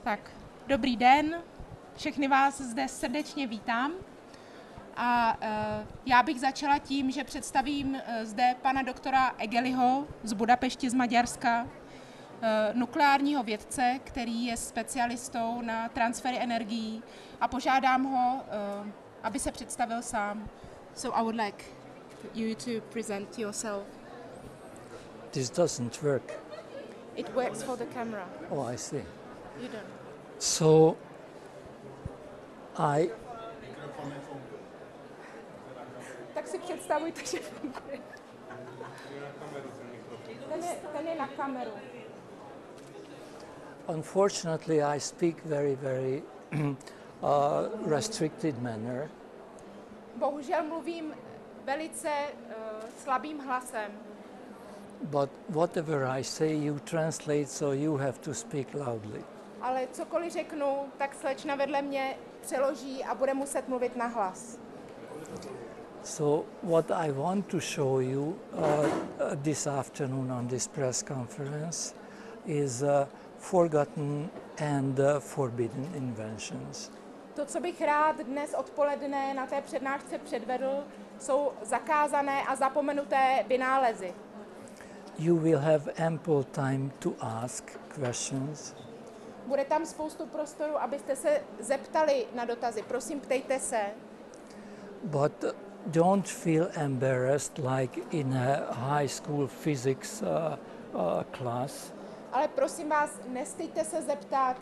Tak, dobrý den, všechny vás zde srdečně vítám a já bych začala tím, že představím zde pana doktora Egeliho z Budapešti z Maďarska, nukleárního vědce, který je specialistou na transfery energií a požádám ho, aby se představil sám. So I would like you to present yourself. This doesn't work. It works for the camera. Oh, I see. You don't. So Tak si představujte, že funguje. Ten je na kameru. Unfortunately, I speak very restricted manner. Bohužel mluvím velice slabým hlasem. But whatever I say, you translate, so you have to speak loudly. Ale cokoliv řeknu, tak slečna vedle mě přeloží a bude muset mluvit nahlas. So what I want to show you this afternoon on this press conference is forgotten and forbidden inventions. To, co bych rád dnes odpoledne na té přednášce předvedl, jsou zakázané a zapomenuté vynálezy. You will have ample time to ask questions. Bude tam spoustu prostoru, abyste se zeptali na dotazy. Prosím, ptejte se. But don't feel embarrassed like in a high school physics class. Ale prosím vás, nestyďte se zeptat,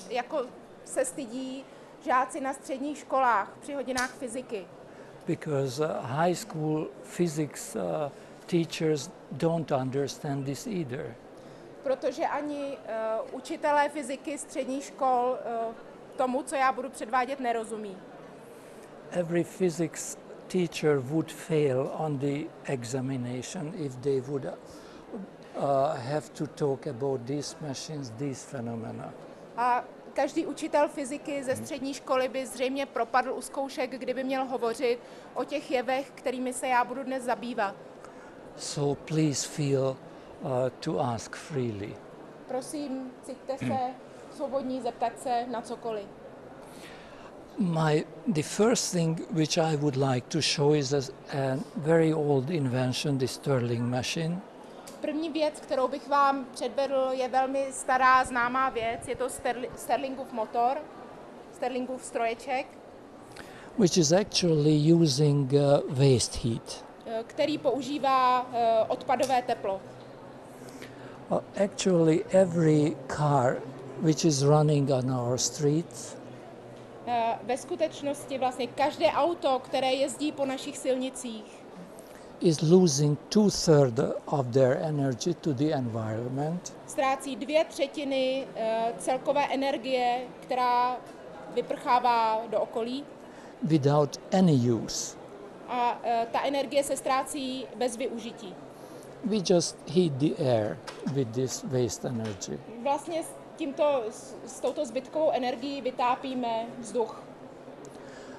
jako se stydí žáci na středních školách při hodinách fyziky. Because high school physics teachers don't understand this either. Protože ani učitelé fyziky středních škol tomu, co já budu předvádět, nerozumí. Every physics teacher would fail on the examination if they would have to talk about these machines, these phenomena. A každý učitel fyziky ze střední školy by zřejmě propadl u zkoušek, kdyby měl hovořit o těch jevech, kterými se já budu dnes zabývat. So please feel to ask freely. Prosím, cíťte se svobodní zeptat se na cokoliv. The first thing which I would like to show is a very old invention, the Stirling machine. První věc, kterou bych vám předvedl, je velmi stará známá věc. Je to Stirlingův motor, Stirlingův stroječek, which is actually using waste heat. Který používá odpadové teplo. Actually, every car which is running on our streets ve skutečnosti vlastně každé auto, které jezdí po našich silnicích, is losing 2/3 of their energy to the environment. Ztrácí 2/3 celkové energie, která vyprchává do okolí. Without any use. A ta energie se ztrácí bez využití. We just heat the air with this waste energy. Vlastně s touto zbytkovou energií vytápíme vzduch.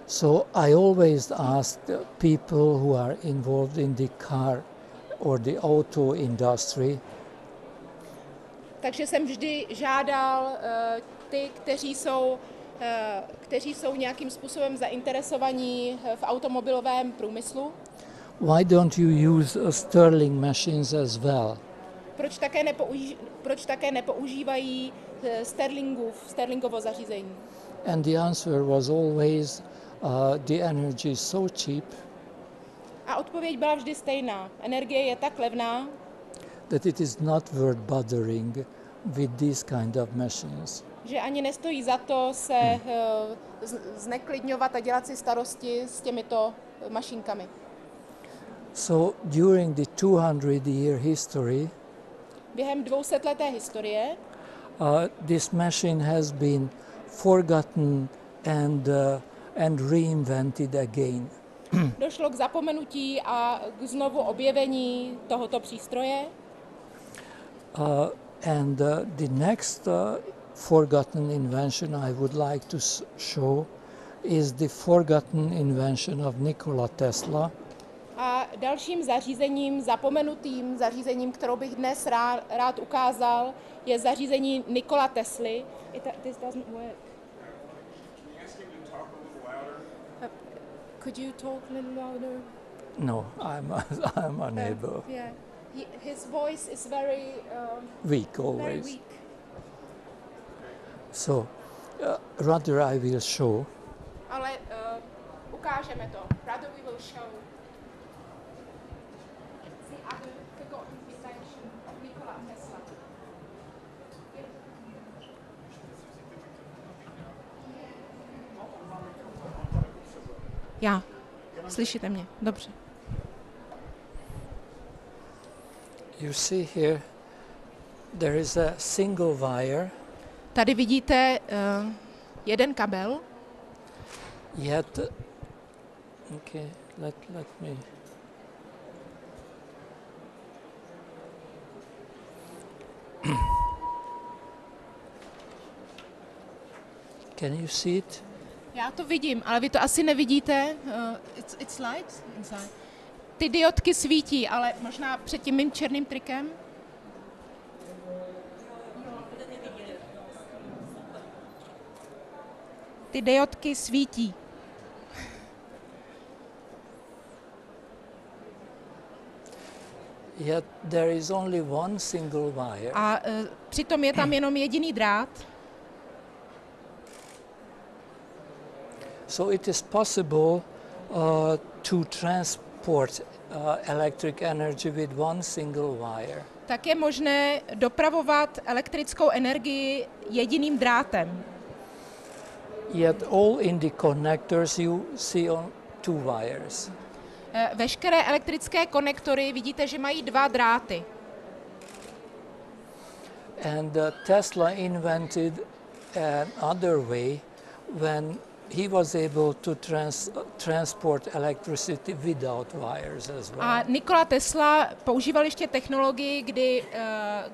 So I always ask people who are involved in the car or the auto industry. Takže jsem vždy žádal ty, kteří jsou nějakým způsobem zainteresovaní v automobilovém průmyslu. Why don't you use Stirling machines as well? Proč také nepoužívají Stirlingovo zařízení? And the answer was always the energy is so cheap. A odpověď byla vždy stejná. Energie je tak levná, that it is not worth bothering with these kind of machines. Že ani nestojí za to se zneklidňovat a dělat si starosti s těmito mašinkami. So during the 200-year history, během 200leté historie, this machine has been forgotten and reinvented again. Došlo k zapomenutí a k znovu objevení tohoto přístroje. And the next forgotten invention I would like to show is the forgotten invention of Nikola Tesla. A dalším zařízením, zapomenutým zařízením, kterou bych dnes rád ukázal, je zařízení Nikola Tesly. This doesn't work. Could you talk a little louder? No, I'm unable. Yeah. His voice is very Weak always. very weak. So, rather I will show. Ale ukážeme to. Rather we will show the other forgotten invention of Nikola Tesla. Já. Slyšíte mě? Dobře. You see here, there is a single wire, Tady vidíte jeden kabel. yet, okay, let me, can you see it? Já to vidím, ale vy to asi nevidíte. It's light inside. Ty diodky svítí, ale možná před tím mým černým trikem. Ty diodky svítí. Yet there is only one single wire. A přitom je tam jenom jediný drát. So it is possible to transport electric energy with one single wire. Tak je možné dopravovat elektrickou energii jediným drátem. Yet all in the connectors you see on two wires. Veškeré elektrické konektory vidíte, že mají dva dráty. And Tesla invented another way when he was able to transport electricity without wires as well. A Nikola Tesla používal ještě technologii,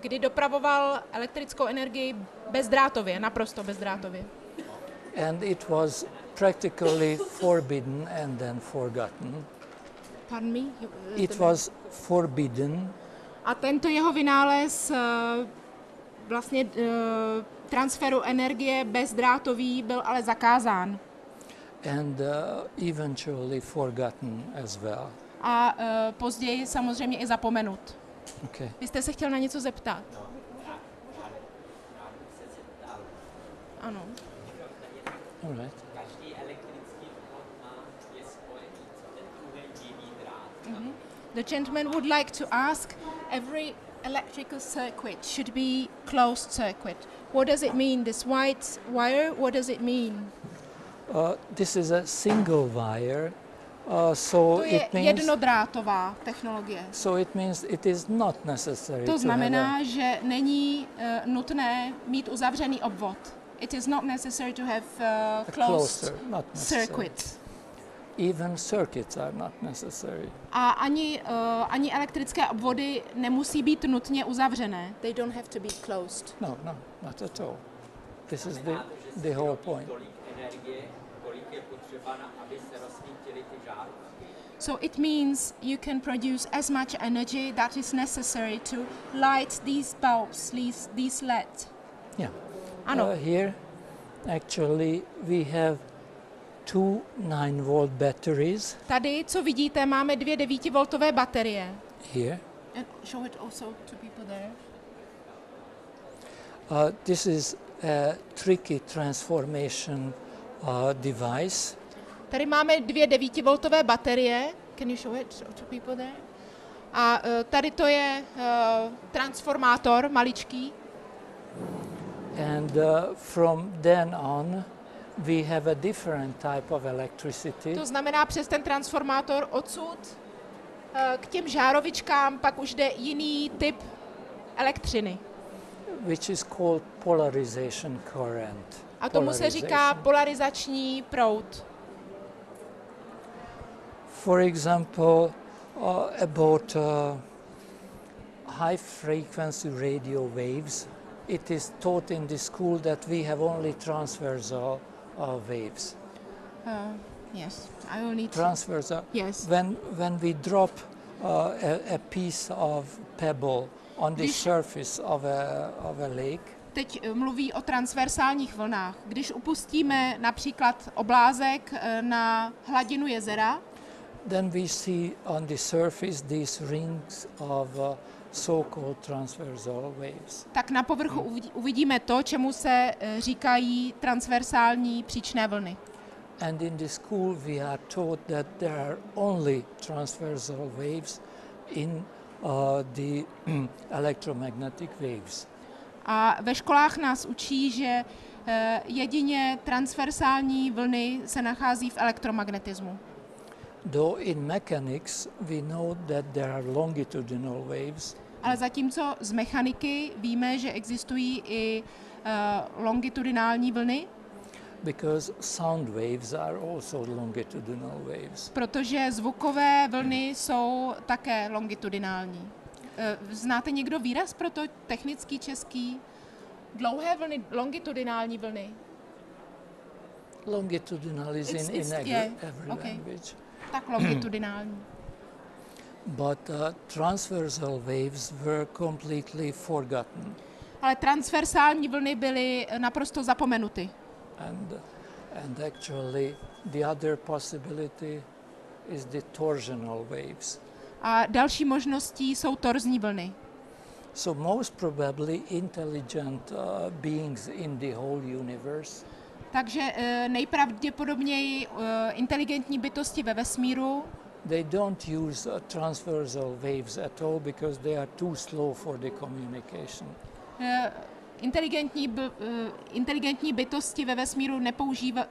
kdy dopravoval elektrickou energii bezdrátově, naprosto bezdrátově. And it was practically forbidden and then forgotten. Pardon me? It was forbidden A tento jeho vynález vlastně transferu energie bezdrátový byl ale zakázán. and eventually forgotten as well. A později samozřejmě i zapomenut. Okay. Vy jste se chtěl na něco zeptat? Ano. All right. Každý elektrický vchod má dvě spojení, co ten druhý jiný drát. The gentleman would like to ask, every electrical circuit should be closed circuit. What does it mean, this white wire, what does it mean? This is a single wire, so To je it means jednodrátová technologie. it is not necessary To to znamená, have že není nutné mít uzavřený obvod. It is not necessary to have a closed closer, not necessary. circuit. Even circuits are not necessary. A ani elektrické obvody nemusí být nutně uzavřené. They don't have to be closed. No, not at all. This is the whole point. Tolik energie, kolik je potřeba, aby se rozsvítily ty žárovky. So it means you can produce as much energy that is necessary to light these bulbs, these LED. Yeah. Ano. Here, actually, we have two 9-volt batteries Tady, co vidíte, máme 2 9voltové baterie. here. And show it also to people there. This is a tricky transformation device. Tady máme 2 9voltové baterie. Can you show it to people there? A tady to je transformátor maličký. And from then on, we have a different type of electricity, To znamená, přes ten transformátor odsud k těm žárovičkám pak už jde jiný typ elektřiny. which is called polarization current. A tomu se říká polarizační proud. For example, about high frequency radio waves, it is taught in the school that we have only transversal waves. Yes, I will need Transverse. Yes. When we drop a piece of pebble on the Když- surface of a lake, Teď mluví o transversálních vlnách. Když upustíme například oblázek na hladinu jezera, then we see on the surface these rings of so-called transversal waves. tak na povrchu uvidíme to, čemu se říkají transversální příčné vlny. And in the school we are taught that there are only transversal waves in the electromagnetic waves. A ve školách nás učí, že jedině transversální vlny se nachází v elektromagnetismu. Though in mechanics we know that there are longitudinal waves, Ale zatímco z mechaniky víme, že existují i longitudinální vlny, because sound waves are also longitudinal waves. protože zvukové vlny jsou také longitudinální. Znáte někdo výraz pro to technický český? Dlouhé vlny, longitudinální vlny. Longitudinal is in every okay. language. Tak longitudinální. But transversal waves were completely forgotten. Ale transversální vlny byly naprosto zapomenuty. And actually the other possibility is the torsional waves. A další možností jsou torzní vlny. So most probably intelligent beings in the whole universe Takže nejpravděpodobněji inteligentní bytosti ve vesmíru they don't use transversal waves at all because they are too slow for the communication. Inteligentní bytosti ve vesmíru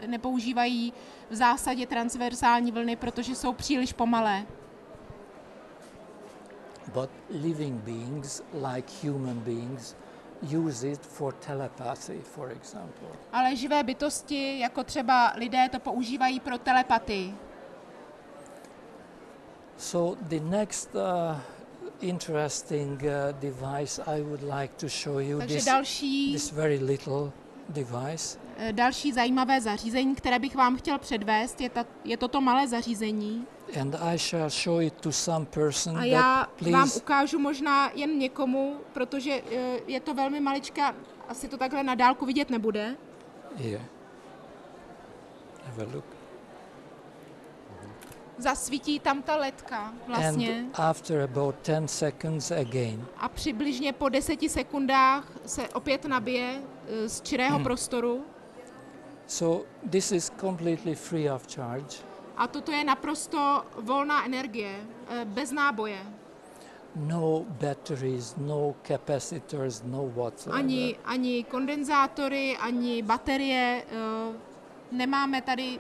nepoužívají v zásadě transversální vlny, protože jsou příliš pomalé. But living beings like human beings use it for telepathy, for example. Ale živé bytosti, jako třeba lidé, to používají pro telepatii. So the next interesting device I would like to show you Takže this very little device. Další zajímavé zařízení, které bych vám chtěl předvést, je toto malé zařízení. And I shall show it to some person A já that please vám ukážu možná jen někomu, protože je to velmi maličká, asi to takhle na dálku vidět nebude. here. Have a look. Zasvítí tam ta ledka vlastně And after about 10 seconds again. a přibližně po 10 sekundách se opět nabije z čirého prostoru. So this is completely free of charge. A toto je naprosto volná energie, bez náboje. No batteries, no capacitors, no whatsoever. Ani kondenzátory, ani baterie, nemáme tady,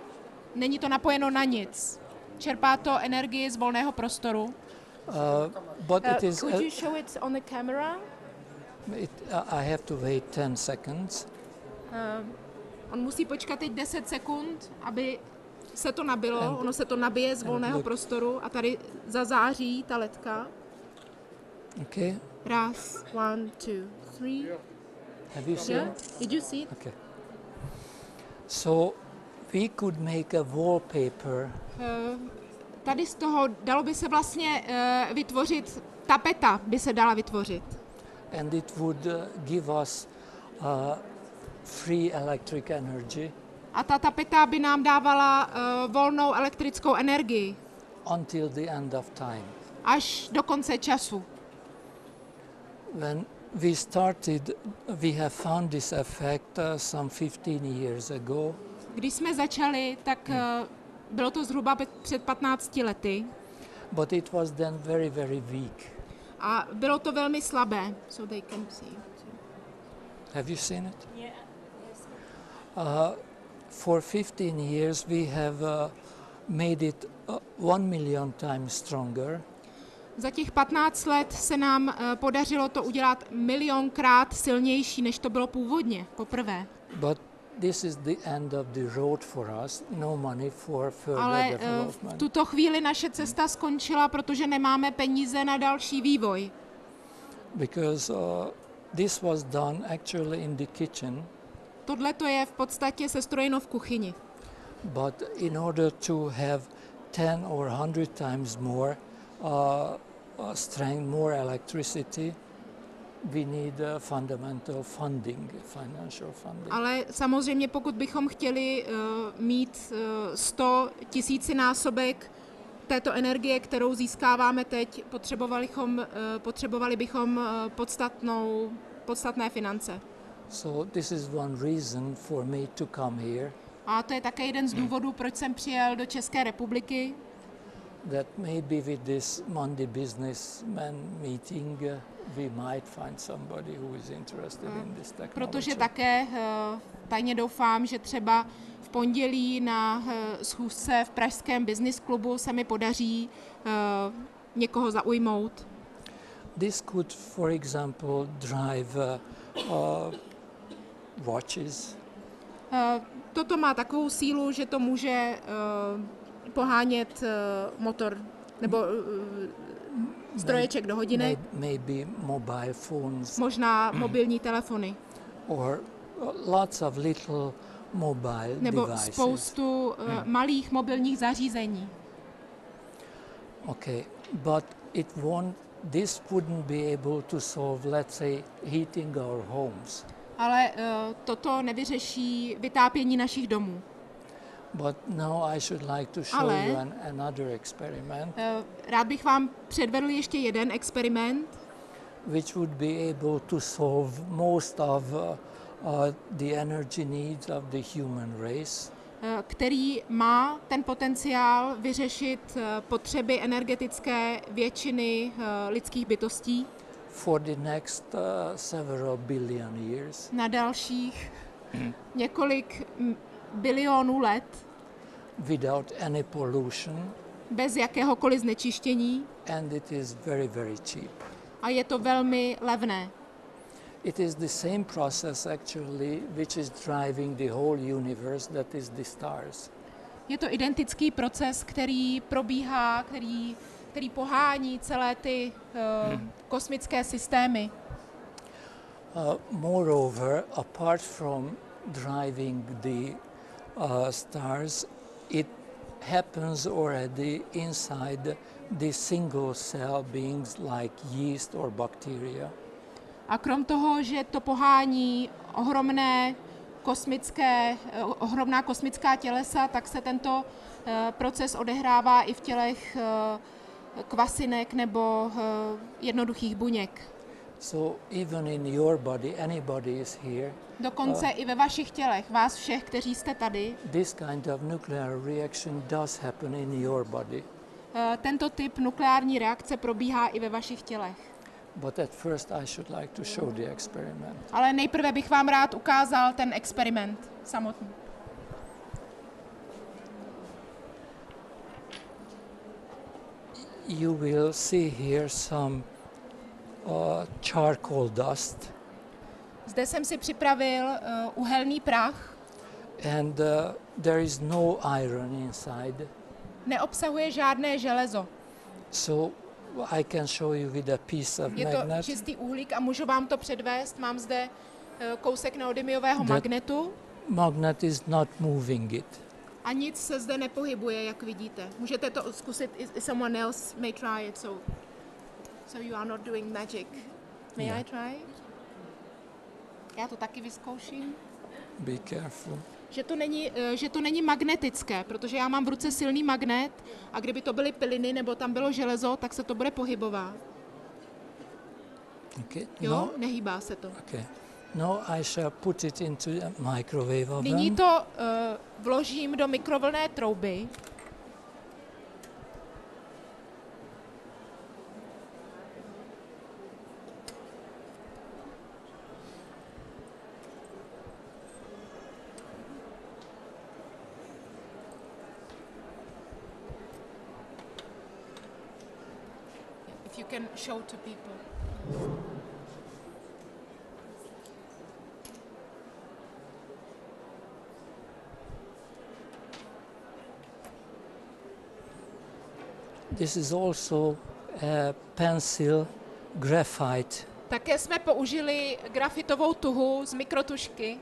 není to napojeno na nic. Čerpá to energii z volného prostoru. But it is. Could you show it on the camera? I have to wait 10 seconds. On musí počkat teď 10 sekund, aby se to nabilo. Ono se to nabije z volného prostoru a tady zazáří ta ledka. Okay. Raz, 1, 2, 3. Have you seen? Yeah? Did you see it? Okay. So we could make a wallpaper. Tady z toho dalo by se vlastně vytvořit, tapeta by se dala vytvořit. And it would give us free electric energy A ta tapeta by nám dávala volnou elektrickou energii until the end of time. až do konce času. When we started, we have found this effect some 15 years ago. Když jsme začali, tak bylo to zhruba před 15 lety But it was then very, very weak. a bylo to velmi slabé. So they can see. Have you seen it? Yeah. For 15 years we have made it 1 million times stronger. Za těch 15 let se nám podařilo to udělat milionkrát silnější, než to bylo původně, poprvé. But this is the end of the road for us. No money for further Ale v development. tuto chvíli naše cesta skončila, protože nemáme peníze na další vývoj. Because this was done actually in the kitchen. Tohle to je v podstatě sestrojeno v kuchyni. But in order to have 10 or 100 times more strength, more electricity, we need fundamental funding, financial funding. Ale samozřejmě, pokud bychom chtěli mít 100 tisícinásobek této energie, kterou získáváme teď, potřebovali bychom podstatné finance. So this is one reason for me to come here. A to je také jeden z důvodů, proč jsem přijel do České republiky. That maybe with this Monday businessman meeting we might find somebody who is interested in this technology. Protože také tajně doufám, že třeba v pondělí na schůzce v pražském business klubu se mi podaří někoho zaujmout. This could, for example, drive watches. Toto má takovou sílu, že to může pohánět motor nebo stroječek do hodinek, Maybe mobile phones. možná mobilní telefony, Or lots of little mobile nebo devices. spoustu malých mobilních zařízení. Okay, but this wouldn't be able to solve, let's say, heating our homes. Ale toto nevyřeší vytápění našich domů. But now I should like to show Ale you another experiment, rád bych vám předvedl ještě jeden experiment, which would be able to solve most of the energy needs of the human race. který má ten potenciál vyřešit potřeby energetické většiny lidských bytostí For the next several billion years. na dalších několik bilionů let Without any pollution, bez jakéhokoliv znečištění and it is very, very cheap. a je to velmi levné. It is the same process actually which is driving the whole universe, that is the stars. Je to identický proces, který probíhá, který pohání celé ty kosmické systémy. Moreover, apart from driving the stars, it happens already inside the single cell beings like yeast or bacteria. A krom toho, že to pohání ohromná kosmická tělesa, tak se tento proces odehrává i v tělech kvasinek nebo jednoduchých buněk. So even in your body, anybody is here, Dokonce i ve vašich tělech, vás všech, kteří jste tady, this kind of nuclear reaction does happen in your body. tento typ nukleární reakce probíhá i ve vašich tělech. But at first I should like to show the experiment. Ale nejprve bych vám rád ukázal ten experiment samotný. You will see here some charcoal dust, Zde jsem si připravil uhelný prach, and there is no iron inside. neobsahuje žádné železo. So I can show you with a piece of Je to magnet. čistý uhlík a můžu vám to předvést. Mám zde kousek neodymiového magnetu Magnet is not moving it. a nic se zde nepohybuje, jak vidíte. Můžete to zkusit, someone else may try it, so you are not doing magic. May I try? Já to taky vyzkouším. Be careful. Že to není magnetické, protože já mám v ruce silný magnet a kdyby to byly piliny nebo tam bylo železo, tak se to bude pohybovat. Okay. Jo, No, nehýbá se to. okay. Now I shall put it into a microwave oven. Nyní to vložím do mikrovlnné trouby. If you can show to people. This is also a pencil graphite. Také jsme použili grafitovou tuhu z mikrotužky,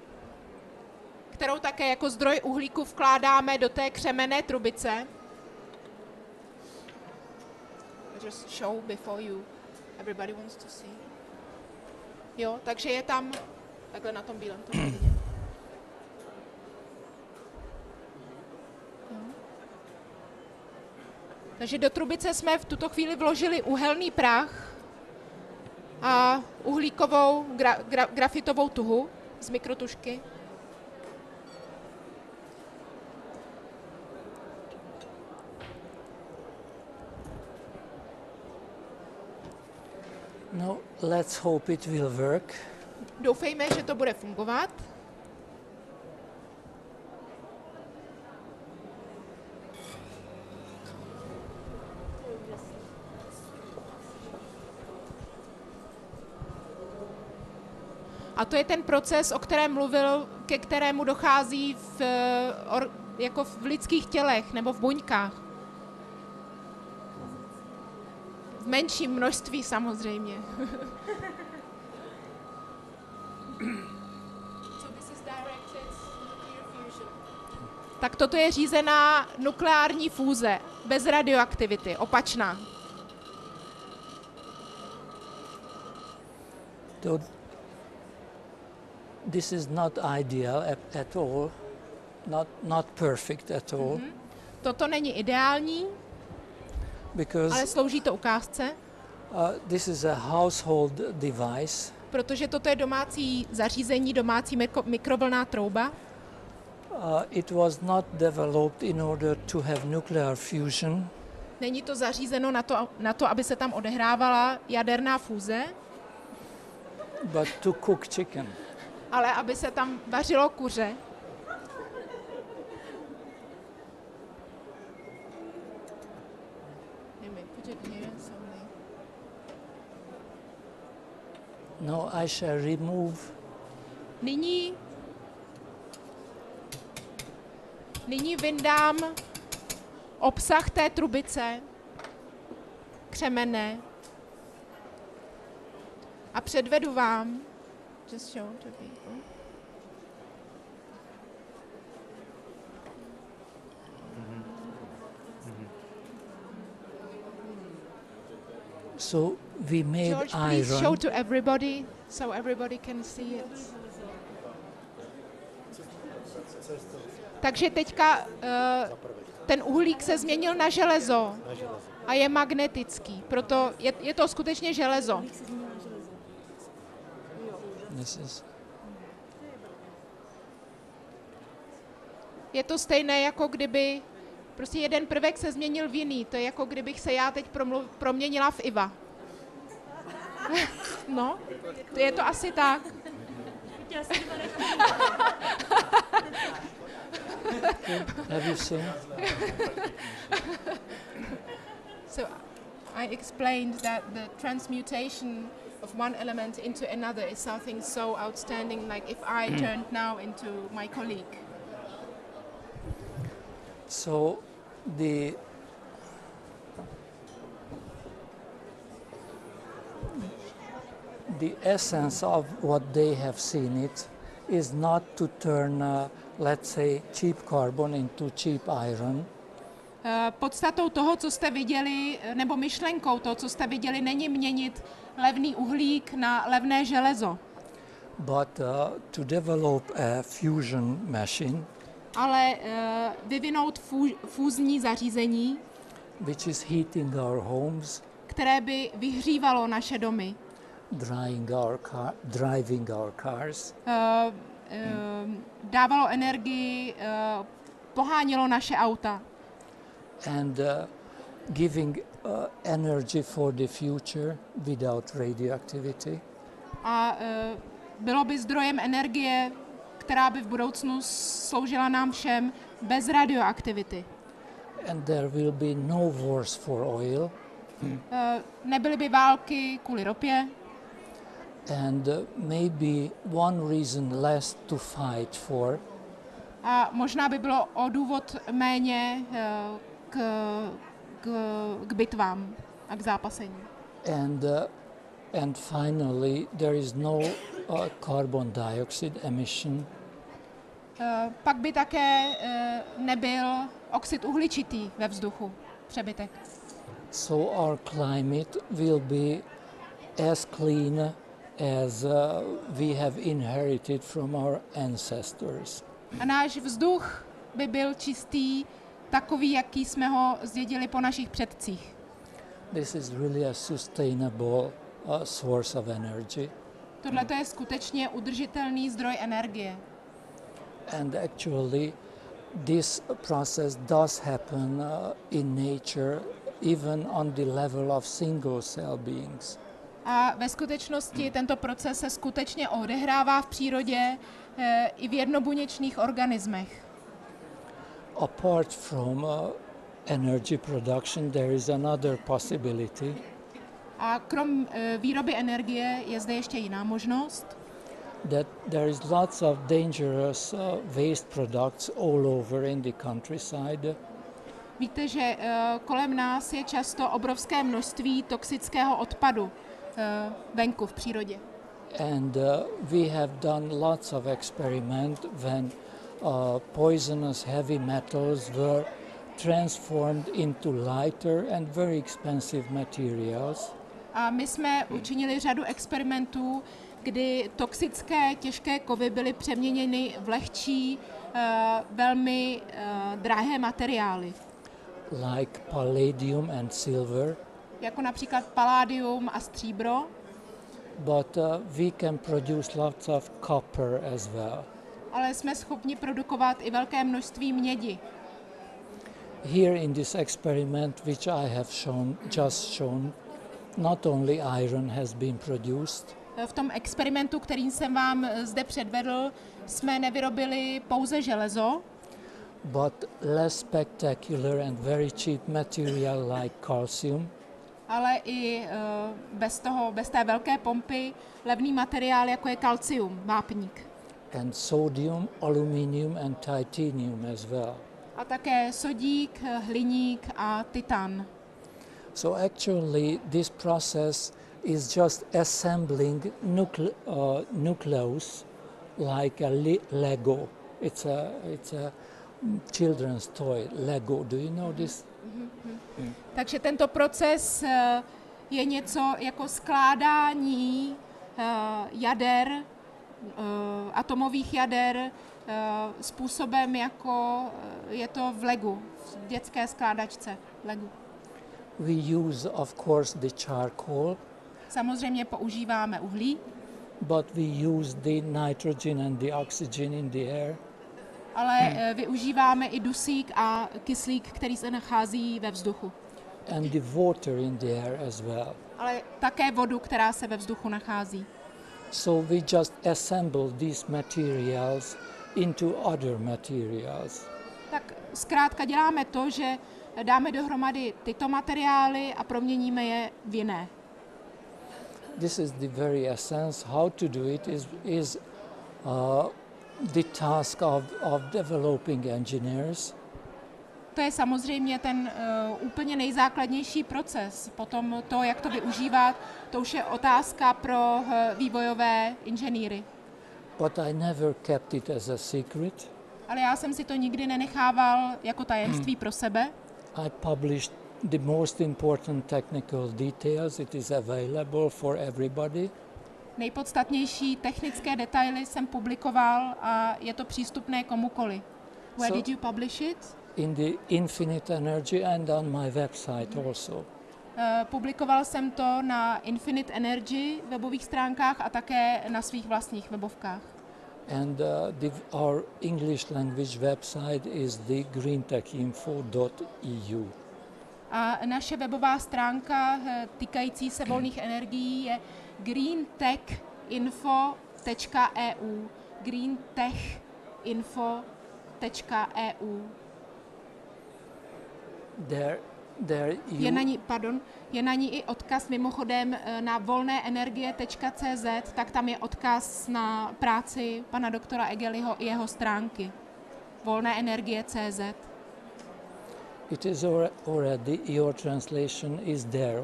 kterou také jako zdroj uhlíku vkládáme do té křemenné trubice. Just show before you. Everybody wants to see. Jo, takže je tam takhle na tom bílém to vidět. Jo. Takže do trubice jsme v tuto chvíli vložili uhelný prach a uhlíkovou grafitovou tuhu z mikrotužky. No, let's hope it will work. Doufejme, že to bude fungovat. A to je ten proces, o kterém mluvil, ke kterému dochází jako v lidských tělech nebo v buňkách. V menším množství samozřejmě. Tak toto je řízená nukleární fúze, bez radioaktivity, opačná. This is not ideal at all, not perfect at all. Toto není ideální, Because ale slouží to ukázce, this is a household device. protože toto je domácí zařízení, domácí mikrovlnná trouba. It was not developed in order to have nuclear fusion, Není to zařízeno na to, aby se tam odehrávala jaderná fúze, but to cook chicken. ale aby se tam vařilo kuře. Now I shall remove Nyní vyndám obsah té trubice křemenné a předvedu vám, just show to people. So we made George, please iron. show to everybody so everybody can see it. Takže teďka ten uhlík se změnil na železo a je magnetický, proto je to skutečně železo. This is Je to stejné, jako kdyby prostě jeden prvek se změnil v jiný. To je jako kdybych se já teď proměnila v Iva. No, je to asi tak. Have you seen? So I explained that the transmutation of one element into another is something so outstanding, like if I turned now into my colleague. So the essence of what they have seen it is not to turn, let's say, cheap carbon into cheap iron. Podstatou toho, co jste viděli, nebo myšlenkou toho, co jste viděli, není měnit levný uhlík na levné železo, But to develop a fusion machine, ale vyvinout fúzní zařízení, which is heating our homes, které by vyhřívalo naše domy, driving our cars, dávalo energii, pohánělo naše auta and giving energy for the future without radioactivity. a bylo by zdrojem energie, která by v budoucnu sloužila nám všem bez radioaktivity. And there will be no wars for oil, Nebyly by války kvůli ropě and maybe one reason less to fight for, a možná by bylo o důvod méně k bitvám a k zápasení. and finally there is no carbon dioxide emission. Pak by také nebyl oxid uhličitý ve vzduchu, přebytek. So our climate will be as clean as we have inherited from our ancestors. A náš vzduch by byl čistý, takový, jaký jsme ho zdědili po našich předcích. This is really a sustainable source of energy. Tohle je skutečně udržitelný zdroj energie. And actually, this process does happen in nature, even on the level of single cell beings. A ve skutečnosti tento proces se skutečně odehrává v přírodě i v jednobuněčných organismech. Apart from energy production, there is another possibility. A krom výroby energie je zde ještě jiná možnost, That there is lots of dangerous waste products all over in the countryside. Víte, že kolem nás je často obrovské množství toxického odpadu venku v přírodě. And we have done lots of experiments when poisonous heavy metals were transformed into lighter and very expensive materials. A my jsme učinili řadu experimentů, kdy toxické těžké kovy byly přeměněny v lehčí, velmi drahé materiály, Like palladium and silver, jako například paládium a stříbro, but we can produce lots of copper as well. ale jsme schopni produkovat i velké množství mědi. Here in this experiment, which I have just shown, not only iron has been produced, V tom experimentu, který jsem vám zde předvedl, jsme nevyrobili pouze železo, but less spectacular and very cheap material like calcium, ale i bez té velké pompy levný materiál, jako je kalcium, vápník. and sodium, aluminium and titanium as well. A také sodík, hliník a titan. So actually this process is just assembling nucleus like a Lego. It's a children's toy, Lego. Do you know this? Takže tento proces je něco jako skládání jader, atomových jader, způsobem, jako je to v Legu, v dětské skládačce Legu. We use, of course, the charcoal, Samozřejmě používáme uhlí, but we use the nitrogen and the oxygen in the air. ale využíváme i dusík a kyslík, který se nachází ve vzduchu. And the water in the air as well. Ale také vodu, která se ve vzduchu nachází. So we just assemble these materials into other materials. Tak zkrátka děláme to, že dáme dohromady tyto materiály a proměníme je v jiné. This is the very essence. How to do it is the task of developing engineers. To je samozřejmě ten úplně nejzákladnější proces. Potom to, jak to využívat, to už je otázka pro vývojové inženýry. But I never kept it as a secret. Ale já jsem si to nikdy nenechával jako tajemství pro sebe. I published the most important technical details. It is available for everybody. Nejpodstatnější technické detaily jsem publikoval a je to přístupné komukoli. Where did you publish it? In the Infinite Energy and on my website also. Publikoval jsem to na Infinite Energy webových stránkách a také na svých vlastních webovkách. And our English language website is the greentechinfo.eu. A naše webová stránka týkající se volných energií je greentechinfo.eu. greentechinfo.eu. Je na ní i odkaz mimochodem na volnéenergie.cz, tak tam je odkaz na práci pana doktora Egeliho i jeho stránky. volnéenergie.cz. It is already, your translation is there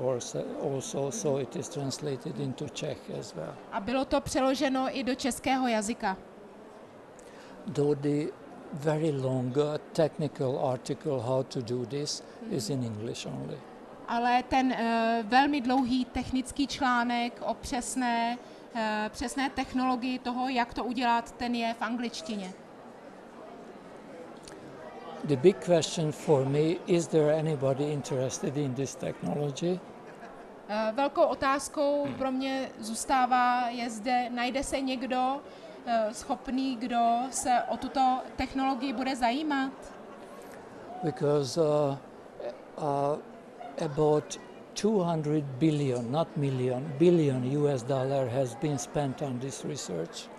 also, so it is translated into Czech as well. A bylo to přeloženo i do českého jazyka. though the very long technical article how to do this is in English only. Ale ten velmi dlouhý technický článek o přesné technologii toho, jak to udělat, ten je v angličtině. The big question for me, is there anybody interested in this technology? Velkou otázkou pro mě zůstává, najde se někdo schopný, kdo se o tuto technologii bude zajímat? Because about 200 billion, not million, billion US dollar has been spent on this research.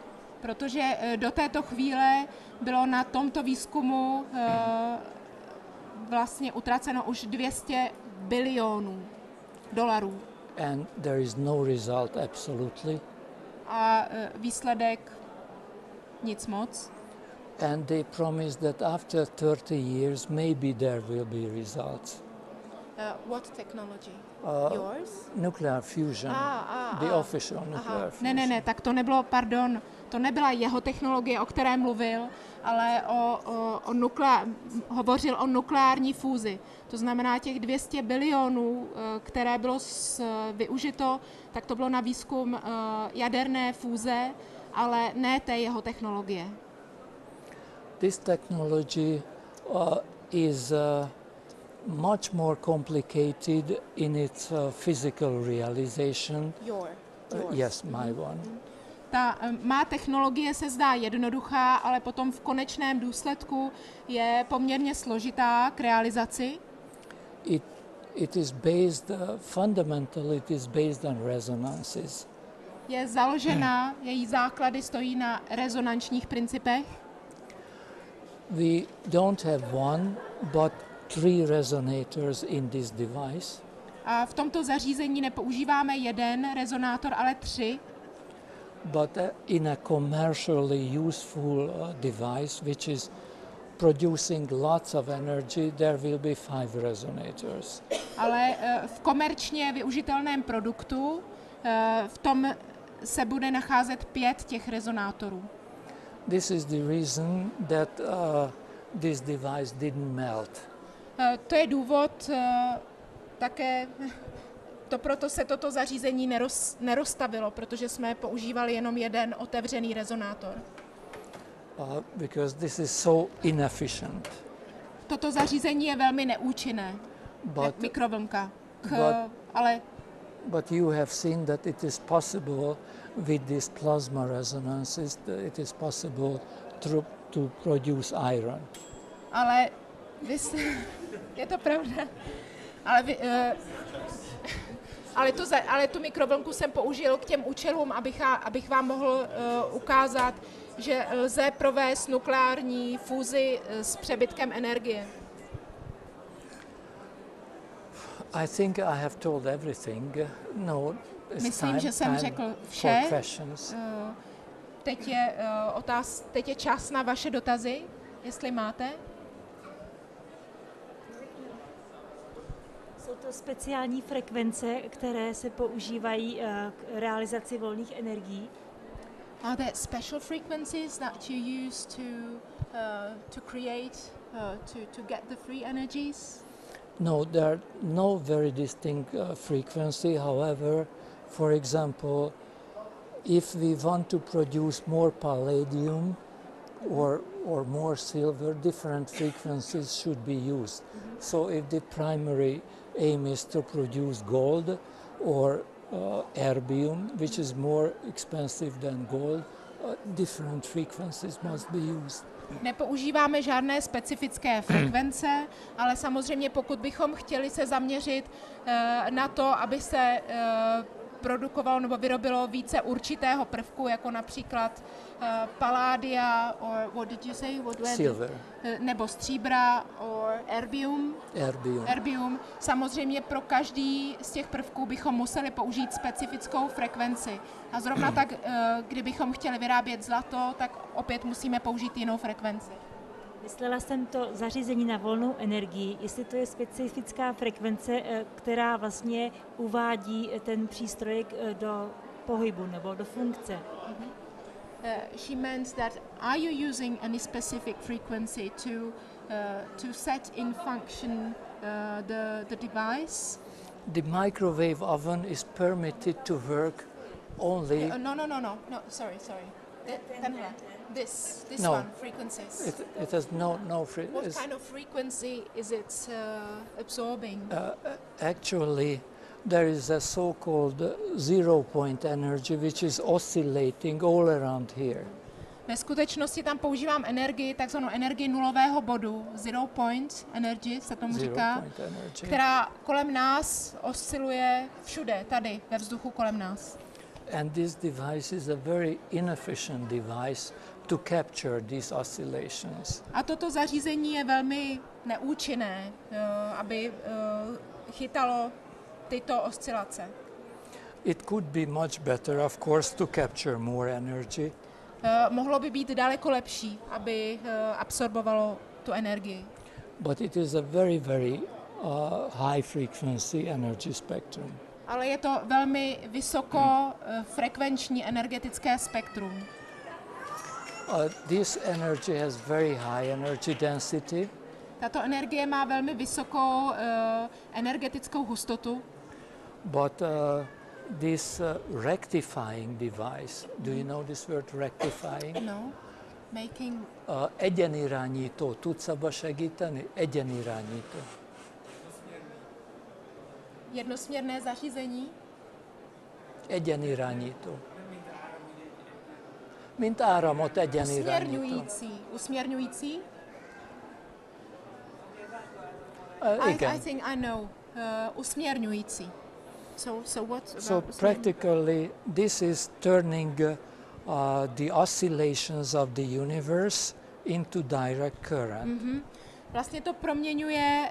Protože do této chvíle bylo na tomto výzkumu vlastně utraceno už 200 bilionů dolarů. And there is no result, absolutely. A výsledek nic moc. And they promise that after 30 years, maybe there will be results. What technology? Yours? Nuclear fusion, the official nuclear fusion. Ne, tak to nebylo, pardon, to nebyla jeho technologie, o které mluvil, ale hovořil o nukleární fúzi. To znamená těch 200 bilionů, které bylo využito, tak to bylo na výzkum jaderné fúze, ale ne té jeho technologie. This technology is much more complicated in its physical realization. Yours. Yes, my one. Ta má technologie se zdá jednoduchá, ale potom v konečném důsledku je poměrně složitá k realizaci. It is based, fundamentally it is based on resonances. Je založena, její základy stojí na rezonančních principech. We don't have one, but 3 resonators in this device. A v tomto zařízení nepoužíváme jeden rezonátor, ale 3. But in a commercially useful device, which is producing lots of energy, there will be 5 resonators. Ale v komerčně využitelném produktu v tom se bude nacházet 5 těch rezonátorů. This is the reason that this device didn't melt. To je důvod také, proto se toto zařízení nerozstavilo, protože jsme používali jenom jeden otevřený rezonátor. Because this is so inefficient. Toto zařízení je velmi neúčinné, mikrovlnka. But you have seen that it is possible with these plasma resonances, it is possible to produce iron. Ale je to pravda. Ale tu mikrovlnku jsem použil k těm účelům, abych vám mohl ukázat, že lze provést nukleární fúzi s přebytkem energie. I think I have told everything. No, myslím, že jsem řekl vše. Teď je čas na vaše dotazy, jestli máte. Jsou to speciální frekvence, které se používají k realizaci volných energií? Are there special frequencies that you use to create, to get the free energies? No, there are no very distinct frequency. However, for example, if we want to produce more palladium or more silver, different frequencies should be used. So if the primary aim is to produce gold or erbium, which is more expensive than gold, different frequencies must be used. Nepoužíváme žádné specifické frekvence, ale samozřejmě pokud bychom chtěli se zaměřit na to, aby se produkovalo nebo vyrobilo více určitého prvku, jako například paládia, or what did you say? Silver. Nebo stříbra, or erbium. Samozřejmě pro každý z těch prvků bychom museli použít specifickou frekvenci. A zrovna tak, kdybychom chtěli vyrábět zlato, tak opět musíme použít jinou frekvenci. Myslela jsem to zařízení na volnou energii, jestli to je specifická frekvence, která vlastně uvádí ten přístrojek do pohybu nebo do funkce. She meant that are you using any specific frequency to set in function the device? The microwave oven is permitted to work only. No. Sorry. Tenhle. This No. one frequencies. It has no What kind of frequency is it absorbing? Actually, there is a so-called zero point energy which is oscillating all around here. Ve skutečnosti tam používám energii, takzvanou energii nulového bodu, zero point energy se tomu říká, která kolem nás osciluje všude, tady ve vzduchu kolem nás. And this device is a very inefficient device to capture these oscillations. A toto zařízení je velmi neúčinné, aby chytalo tyto oscilace. It could be much better, of course, to capture more energy. Mohlo by být daleko lepší, aby absorbovalo tu energii. But it is a very high frequency energy spectrum. Ale je to velmi vysokofrekvenční energetické spektrum. This energy has very high energy density. Tato energie má velmi vysokou energetickou hustotu. But this rectifying device, do you know this word rectifying? No, making... Egyenirányító, tudsz abba segíteni? Egyenirányító. Jednosměrné zařízení? Egyenirányító. Mint áramot egyenirányító. Usměrňující? Igen. I think I know. Usměrňující. So what about So practically this is turning the oscillations of the universe into direct current. Vlastně to proměňuje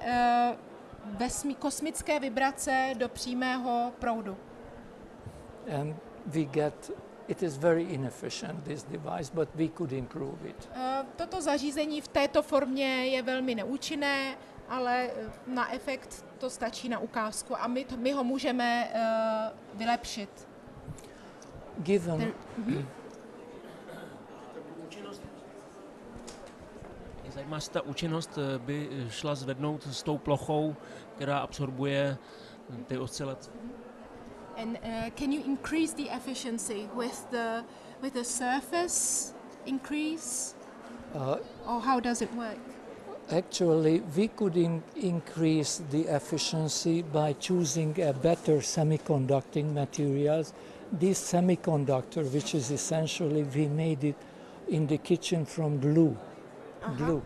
kosmické vibrace do přímého proudu. And we get, it is very inefficient, this device, but we could improve it. Toto zařízení v této formě je velmi neúčinné, ale na efekt to stačí na ukázku a my ho můžeme vylepšit. Given Zajímá, jestli ta účinnost by šla zvednout s tou plochou, která absorbuje ty oscilace. And can you increase the efficiency with the surface increase? Or how does it work? Actually, we could increase the efficiency by choosing a better semiconducting materials. This semiconductor, which is essentially, we made it in the kitchen from glue. Glue.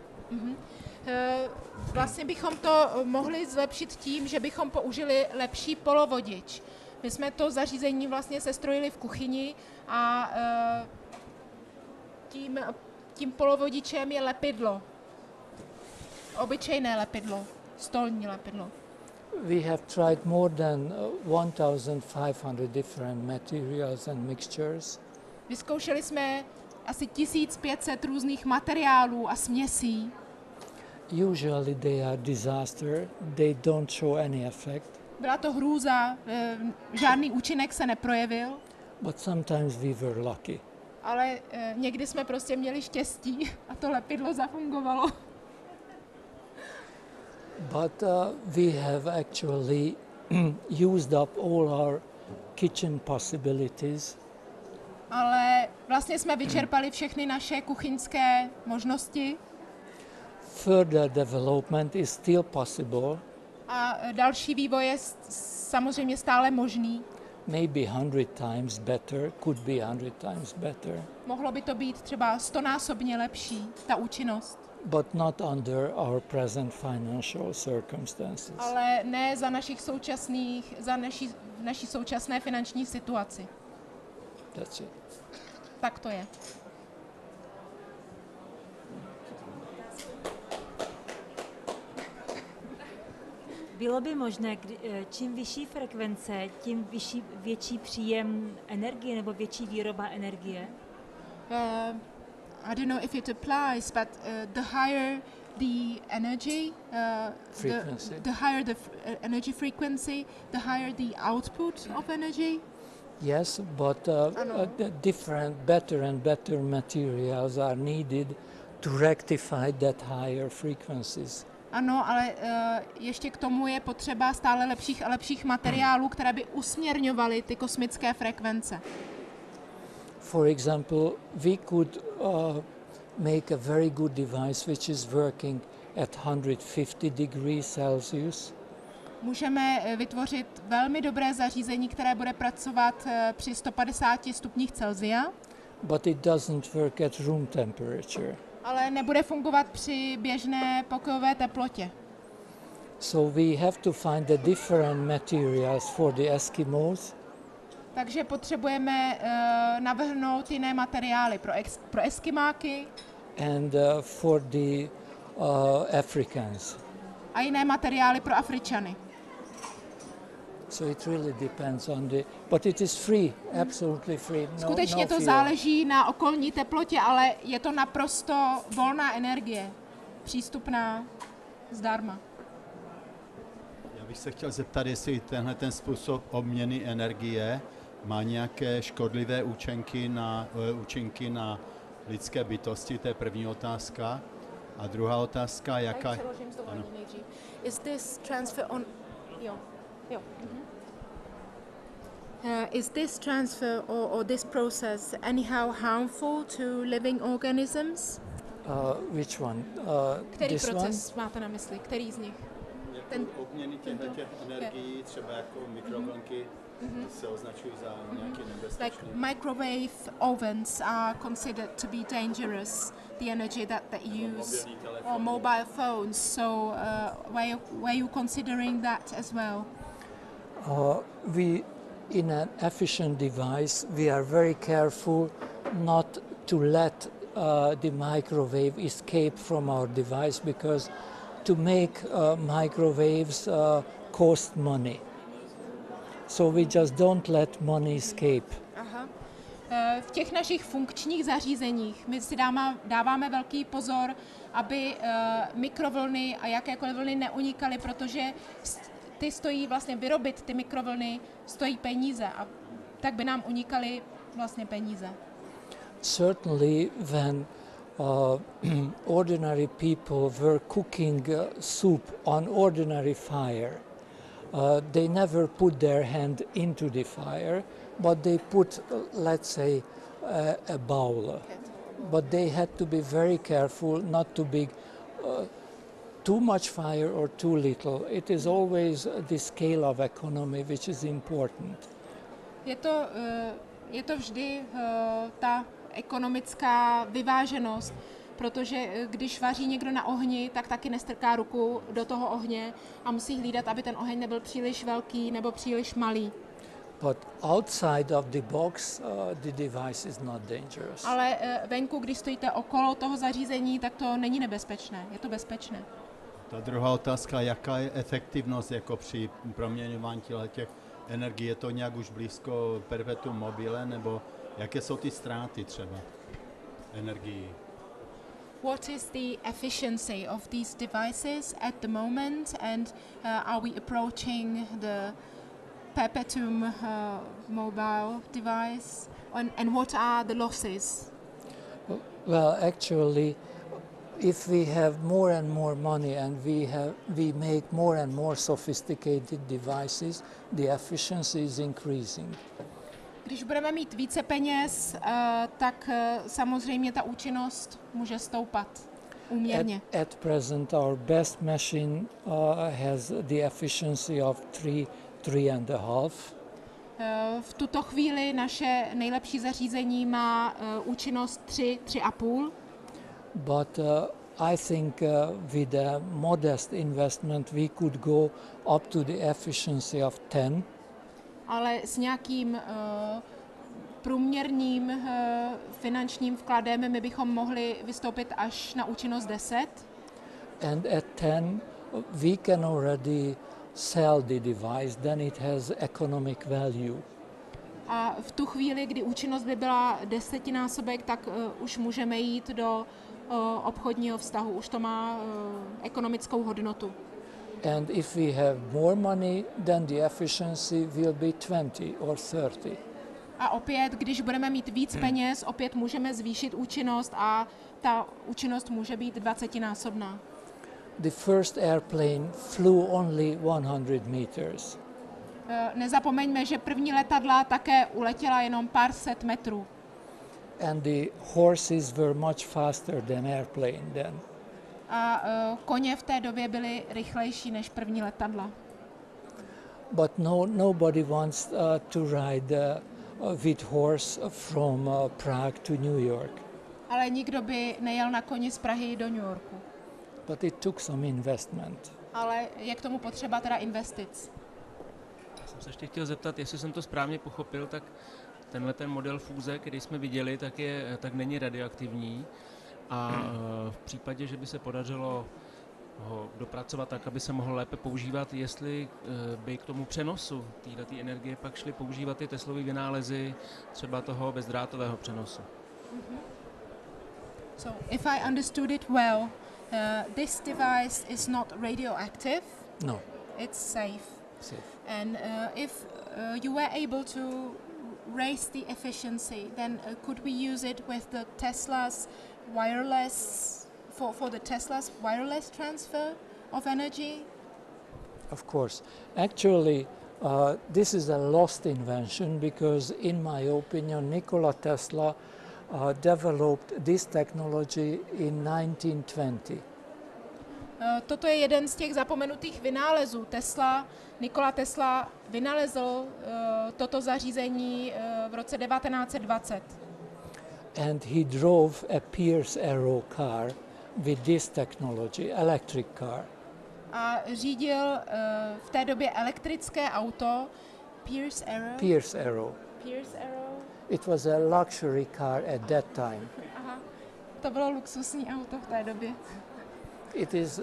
Vlastně bychom to mohli zlepšit tím, že bychom použili lepší polovodič. My jsme to zařízení vlastně sestrojili v kuchyni a tím polovodičem je lepidlo. Obyčejné lepidlo, stolní lepidlo. We have tried more than 1,500 different materials and mixtures. Vyzkoušeli jsme asi 1500 různých materiálů a směsí. Usually they are disaster. They don't show any effect. Byla to hrůza, žádný účinek se neprojevil. But sometimes we were lucky. Ale někdy jsme prostě měli štěstí a to lepidlo zafungovalo. But we have actually used up all our kitchen possibilities. Ale vlastně jsme vyčerpali všechny naše kuchyňské možnosti. Further development is still possible. A další vývoj je samozřejmě stále možný. Maybe 100 times better, could be 100 times better. Mohlo by to být třeba 100násobně lepší, ta účinnost. But not under our present financial circumstances. Ale ne za naší současné finanční situaci. That's it. Tak to je. Bylo by možné, čím vyšší frekvence, tím větší příjem energie nebo větší výroba energie? I don't know if it applies, but the higher the energy, Frequency. the higher the energy frequency, the higher the output of energy. Yes, but different, better and better materials are needed to rectify that higher frequencies. Ano, ale ještě k tomu je potřeba stále lepších a lepších materiálů, které by usměrňovaly ty kosmické frekvence. For example, we could make a very good device which is working at 150 degrees Celsius. Můžeme vytvořit velmi dobré zařízení, které bude pracovat při 150 stupních Celsia, But it doesn't work at room temperature. ale nebude fungovat při běžné pokojové teplotě. So we have to find the different materials for the Eskimos Takže potřebujeme navrhnout jiné materiály pro eskimáky and for the Africans. a jiné materiály pro Afričany. So it really depends on the, but it is free, absolutely free. No, Skutečně no to fear. záleží na okolní teplotě, ale je to naprosto volná energie, přístupná zdarma. Já bych se chtěl zeptat, jestli tenhle ten způsob obměny energie má nějaké škodlivé účinky na lidské bytosti, to je první otázka. A druhá otázka, jaká... Ano. Is this transfer on... Jo. Is this transfer or this process anyhow harmful to living organisms? Which one? Který This proces máte na mysli? Který z nich? Ten- Obměny těchto energií, třeba jako mikrovlnky, se označují za nějaké Like nebezpečné. microwave ovens are considered to be dangerous, the energy that they use, or mobile phones. So were you considering that as well? We, in an efficient device, we are very careful not to let the microwave escape from our device because to make microwaves cost money. So we just don't let money escape. Aha. V těch našich funkčních zařízeních my si dáváme velký pozor, aby mikrovlny a jakékoliv vlny neunikaly, protože ty stojí vlastně vyrobit ty mikrovlny stojí peníze a tak by nám unikaly vlastně peníze. Certainly when ordinary people were cooking soup on ordinary fire, they never put their hand into the fire, but they put, let's say, a bowl. But they had to be very careful not to be too much fire or too little. It is always the scale of economy which is important. Je to vždy ta ekonomická vyváženost, protože když vaří někdo na ohni, tak taky nestrká ruku do toho ohně a musí hlídat, aby ten oheň nebyl příliš velký nebo příliš malý. But outside of the box, the device is not dangerous. Ale venku, když stojíte okolo toho zařízení, tak to není nebezpečné, je to bezpečné. Ta druhá otázka, jaká je efektivnost jako při proměňování těch energií? Je to nějak už blízko perpetuum mobile, nebo jaké jsou ty ztráty třeba energií? What is the efficiency of these devices at the moment, and are we approaching the perpetuum mobile device, and what are the losses? Well, actually, if we have more and more money and we make more and more sophisticated devices, the efficiency is increasing. Když budeme mít více peněz, tak samozřejmě ta účinnost může stoupat úměrně. At present, our best machine has the efficiency of 3.5. V tuto chvíli naše nejlepší zařízení má účinnost 3,5. But I think with a modest investment we could go up to the efficiency of 10. Ale s nějakým průměrným finančním vkladem my bychom mohli vystoupit až na účinnost 10. And at 10 we can already sell the device, then it has economic value. A v tu chvíli, kdy účinnost by byla 10násobek, tak už můžeme jít do obchodního vztahu. Už to má ekonomickou hodnotu. And if we have more money, then the efficiency will be 20 or 30. A opět, když budeme mít víc peněz, opět můžeme zvýšit účinnost a ta účinnost může být 20násobná. The first airplane flew only 100 meters. Nezapomeňme, že první letadla také uletěla jenom pár set metrů. And the horses were much faster than airplane then. A koně v té době byly rychlejší než první letadla. But nobody wants to ride with horse from Prague to New York. Ale nikdo by nejel na koni z Prahy do New Yorku. But it took some investment. Ale je k tomu potřeba teda investic. Já jsem se ještě chtěl zeptat, jestli jsem to správně pochopil, tak tenhle ten model fúze, který jsme viděli, tak není radioaktivní a v případě, že by se podařilo ho dopracovat tak, aby se mohl lépe používat, jestli by k tomu přenosu této energie pak šly používat ty Teslovy vynálezy třeba toho bezdrátového přenosu. So, if I understood it well, this device is not radioactive. No. It's safe. Safe. And if you were able to raise the efficiency, then could we use it with the Tesla's wireless, for the Tesla's wireless transfer of energy? Of course. Actually, this is a lost invention because, in my opinion, Nikola Tesla developed this technology in 1920. Toto je jeden z těch zapomenutých vynálezů. Nikola Tesla vynalezl toto zařízení v roce 1920. And he drove a Pierce Arrow car with this technology, electric car. A řídil v té době elektrické auto Pierce Arrow. Pierce Arrow. Pierce Arrow. It was a luxury car at that time. Aha. To bylo luxusní auto v té době. It is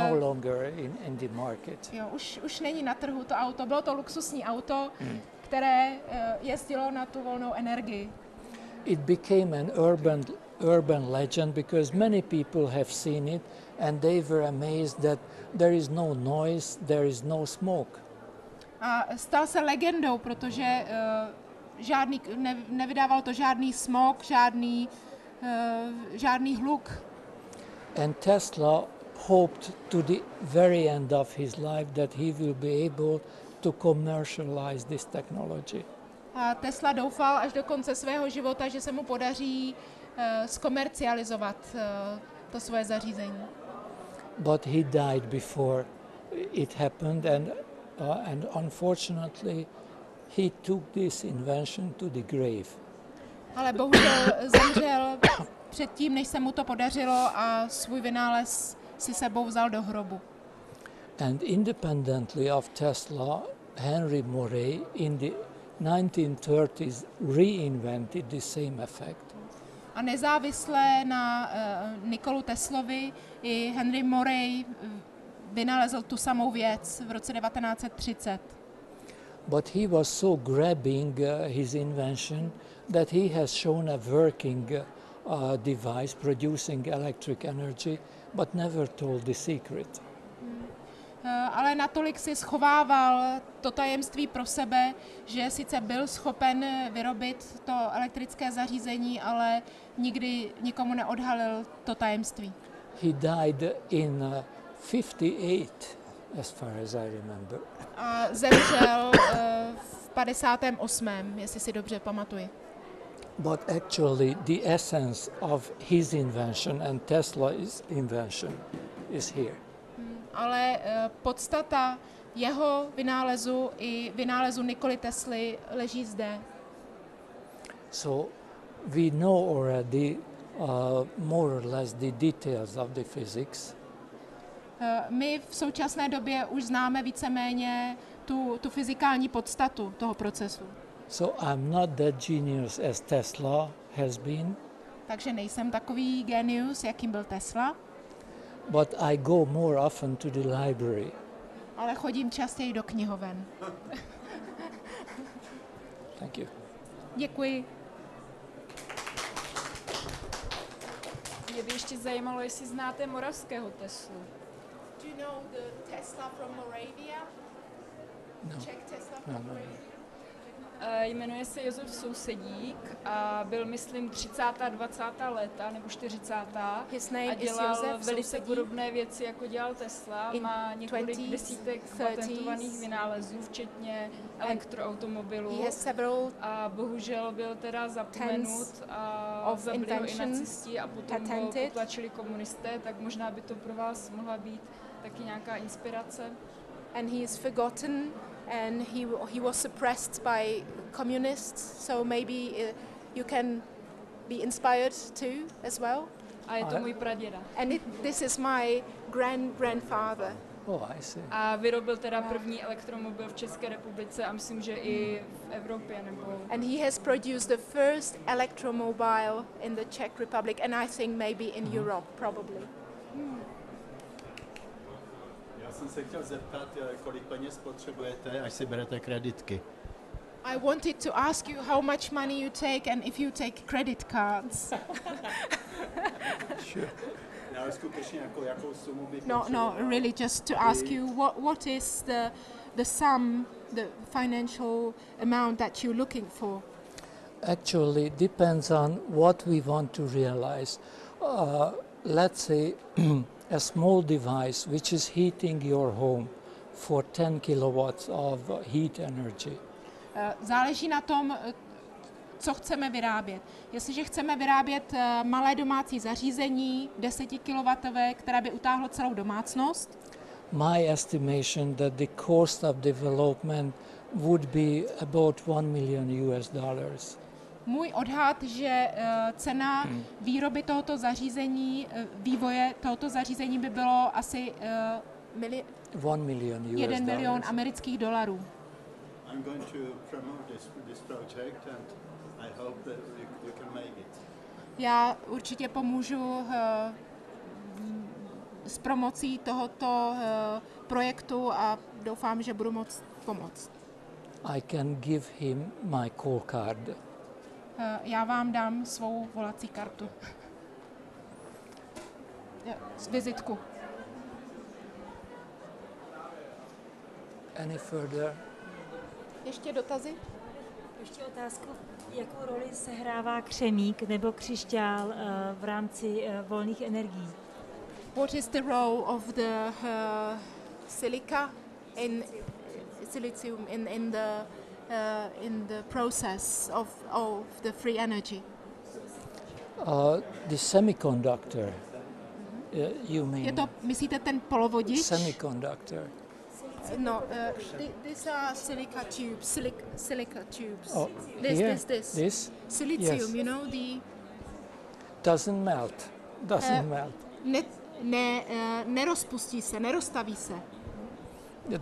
no longer in the market. Jo, už není na trhu to auto. Bylo to luxusní auto, které jezdilo na tu volnou energii. It became an urban legend because many people have seen it and they were amazed that there is no noise, there is no smoke. A stal se legendou, protože nevydával to žádný smog, žádný hluk. And Tesla hoped to the very end of his life that he will be able to commercialize this technology. A Tesla doufal až do konce svého života, že se mu podaří zkomercializovat to svoje zařízení. But he died before it happened, and unfortunately he took this invention to the grave. Ale bohužel zemřel předtím, než se mu to podařilo a svůj vynález si sebou vzal do hrobu. And independently of Tesla, Henry Moray in the 1930s reinvented the same effect. A nezávisle na Nikolu Teslovi i Henry Moray vynalezl tu samou věc v roce 1930. But he was so grabbing his invention that he has shown a working device producing electric energy, but never told the secret. Ale natolik si schovával to tajemství pro sebe, že sice byl schopen vyrobit to elektrické zařízení, ale nikdy nikomu neodhalil to tajemství. He died in 58, as far as I remember. A zemřel v 58., jestli si dobře pamatuji. But actually the essence of his invention and Tesla's invention is here. Ale podstata jeho vynálezu i vynálezu Nikoly Tesly leží zde. So we know already more or less the details of the physics. My v současné době už známe víceméně tu fyzikální podstatu toho procesu. So I'm not that genius as Tesla has been. Takže nejsem takový genius, jakým byl Tesla. But I go more often to the library. Ale chodím častěji do knihoven. Thank you. Děkuji. Mě by ještě zajímalo, jestli znáte moravského Teslu. Do you know the Tesla from Moravia? No. Czech Tesla No, from no. Moravia? Jmenuje se Josef Sousedík a byl, myslím, 30. 20. léta nebo 40. His name a is dělal Josef velice Sousedík. podobné věci, jako dělal Tesla. In Má několik 20s, desítek 30s. patentovaných vynálezů, včetně elektroautomobilů. He has several A bohužel byl teda zapomenut a of zabili ho i inventions nacisti a potom ho patented. potlačili komunisté, tak možná by to pro vás mohla být taky nějaká inspirace. and he is forgotten and he was suppressed by communists, so maybe you can be inspired too as well. A je to můj praděda. And this is my grandfather. Oh, I see. A vyrobil teda první elektromobil v České republice a myslím, že i v Evropě. Nebo... And he has produced the first electromobile in the Czech Republic, and I think maybe in Europe, probably. Já jsem se chtěl zeptat, kolik peněz potřebujete, až si berete kreditky. I wanted to ask you how much money you take and if you take credit cards. Sure. Ale skutečně jakou sumu bych No, potřeboval? really, just to ask you, what is the sum, the financial amount that you're looking for? Actually, depends on what we want to realize. Let's say a small device which is heating your home for 10 kilowatts of heat energy. Záleží na tom, co chceme vyrábět. Jestliže chceme vyrábět malé domácí zařízení, 10 kW, které by utáhlo celou domácnost, My estimation that the cost of development would be about $1 million US. můj odhad, že cena výroby tohoto zařízení, vývoje tohoto zařízení by bylo asi 1 million US. 1 milion amerických dolarů. I'm going to promote this project and I hope that you can make it. Já určitě pomůžu s promocí tohoto projektu a doufám, že budu moct pomoct. I can give him my call card. Já vám dám svou volací kartu. Vizitku. Any further? Ještě dotazy? Ještě otázku, jakou roli sehrává křemík nebo křišťál v rámci volných energií? What is the role of the silica in silicium in the process of the free energy? The semiconductor. You mean? Je to, myslíte, ten polovodič? Semiconductor. No, these are silica tubes. Silica tubes. Oh, this, here? this. This Silicium, Yes. you know the. doesn't melt. Doesn't melt. Nerozpustí se, neroztaví se.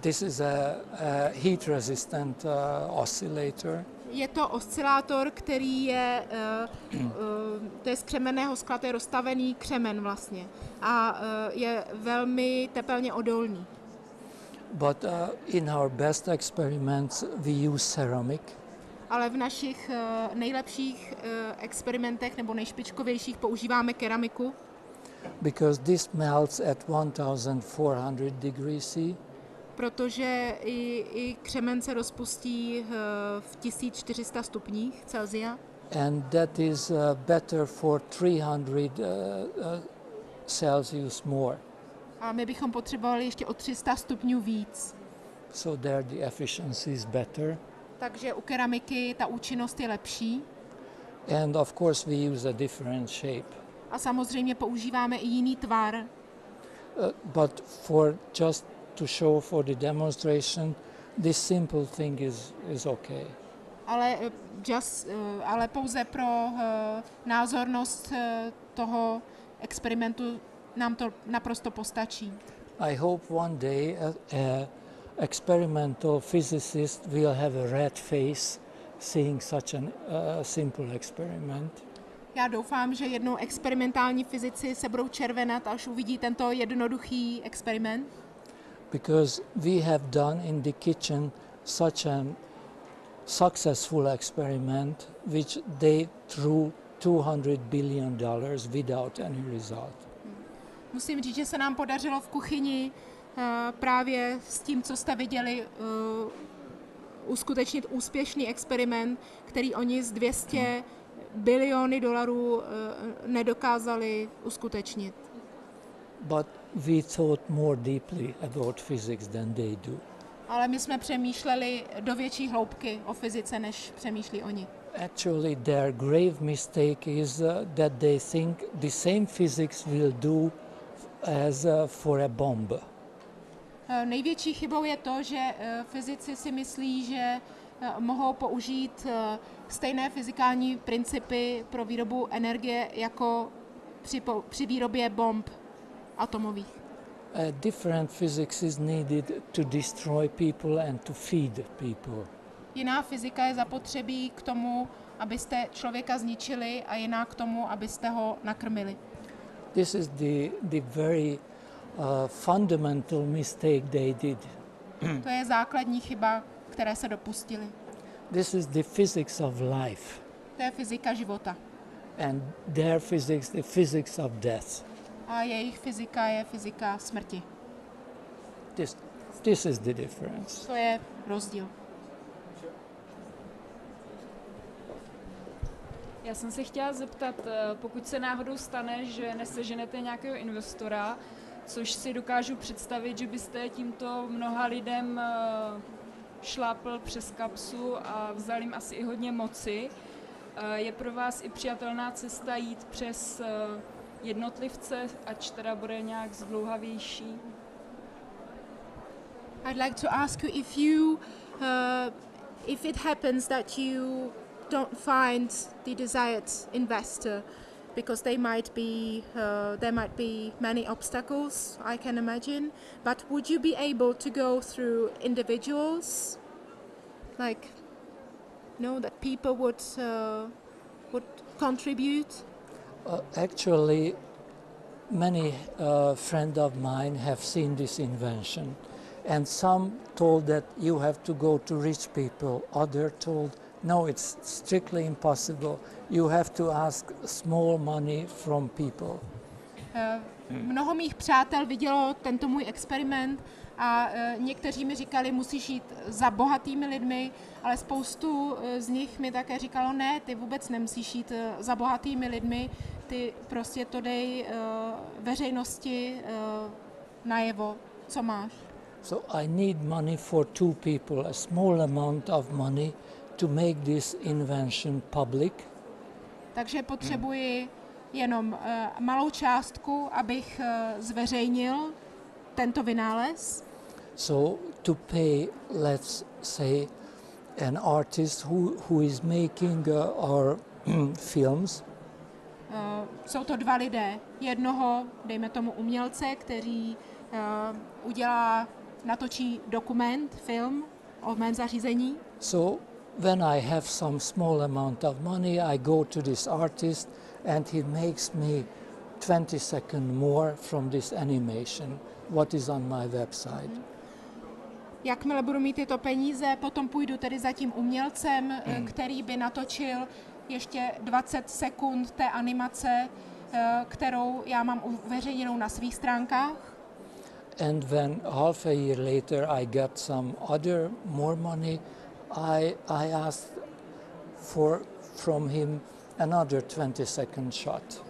This is a heat resistant oscillator. Je to oscilátor, který je, to je z křemenného skla, to je rozstavený křemen vlastně. A je velmi tepelně odolný. But in our best experiments we use ceramic. Ale v našich nejlepších experimentech nebo nejšpičkovějších používáme keramiku, Because this melts at 1400 degrees C. protože i křemen se rozpustí v 1400 stupních Celsia. And that is better for 300 Celsius more. A my bychom potřebovali ještě o 300 stupňů víc. So there the efficiency is better. Takže u keramiky ta účinnost je lepší. And of course we use a different shape. A samozřejmě používáme i jiný tvar, But for just to show for the demonstration, this simple thing is okay. ale pouze pro názornost toho experimentu nám to naprosto postačí. I hope one day a experimental physicist will have a red face seeing such a simple experiment. Já doufám, že jednou experimentální fyzici se budou červenat, až uvidí tento jednoduchý experiment, Because we have done in the kitchen such a successful experiment which they threw $200 billion without any result. musím říct, že se nám podařilo v kuchyni právě s tím, co jste viděli, uskutečnit úspěšný experiment, který oni z 200 biliony dolarů nedokázali uskutečnit. But we thought more deeply about physics than they do. Ale my jsme přemýšleli do větší hloubky o fyzice, než přemýšlí oni. Actually, their grave mistake is that they think the same physics will do as for a bomb. Největší chybou je to, že fyzici si myslí, že mohou použít stejné fyzikální principy pro výrobu energie jako při výrobě bomb atomových. Different physics is needed to destroy people and to feed people. Jiná fyzika je zapotřebí k tomu, abyste člověka zničili, a jiná k tomu, abyste ho nakrmili. This is the very fundamental mistake they did. To je základní chyba, které se dopustili. This is the physics of life, To je fyzika života. and their physics, the physics of death. A jejich fyzika je fyzika smrti. This is the difference. To je rozdíl. Já jsem se chtěla zeptat, pokud se náhodou stane, že neseženete nějakého investora, což si dokážu představit, že byste tímto mnoha lidem šlápl přes kapsu a vzal jim asi i hodně moci, je pro vás i přijatelná cesta jít přes jednotlivce, ač teda bude nějak zdlouhavější? I'd like to ask you if it happens that you don't find the desired investor, because there might be many obstacles, I can imagine, but would you be able to go through individuals, like, that people would contribute? Actually, many friends of mine have seen this invention, and some told that you have to go to rich people, others told no, it's strictly impossible. You have to ask small money from people. Mnoho mých přátel vidělo tento můj experiment a někteří mi říkali, musíš jít za bohatými lidmi, ale spoustu z nich mi také říkalo, ne, ty vůbec nemusíš jít za bohatými lidmi, ty prostě to dej veřejnosti najevo, co máš. So I need money for two people, a small amount of money to make this invention public. Takže potřebuji jenom malou částku, abych zveřejnil tento vynález. So to pay, let's say, an artist who is making our films. Jsou to dva lidé. Jednoho, dejme tomu umělce, který natočí dokument, film o mém zařízení. So when I have some small amount of money, I go to this artist and he makes me 20 seconds more from this animation, what is on my website. Jakmile budu mít tyto peníze, potom půjdu tedy za tím umělcem, který by natočil ještě 20 sekund té animace, kterou já mám uveřejněnou na svých stránkách. And when half a year later I get some other more money, I asked from him another 20-second shot.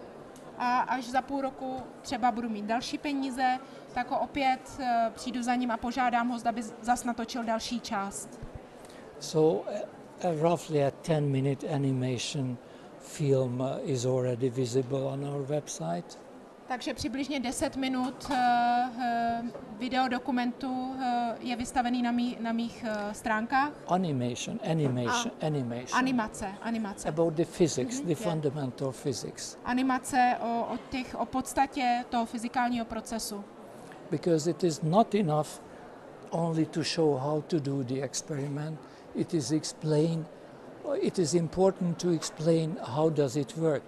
A až za půl roku třeba budu mít další peníze, tak ho opět přijdu za ním a požádám ho, zda by zas natočil další část. So roughly a 10-minute animation film is already visible on our website. Takže přibližně 10 minut videodokumentu je vystavený na mých stránkách. Animation. Animace. About the physics, the fundamental physics. Animace o podstatě toho fyzikálního procesu. Because it is not enough only to show how to do the experiment. It is important to explain how does it work.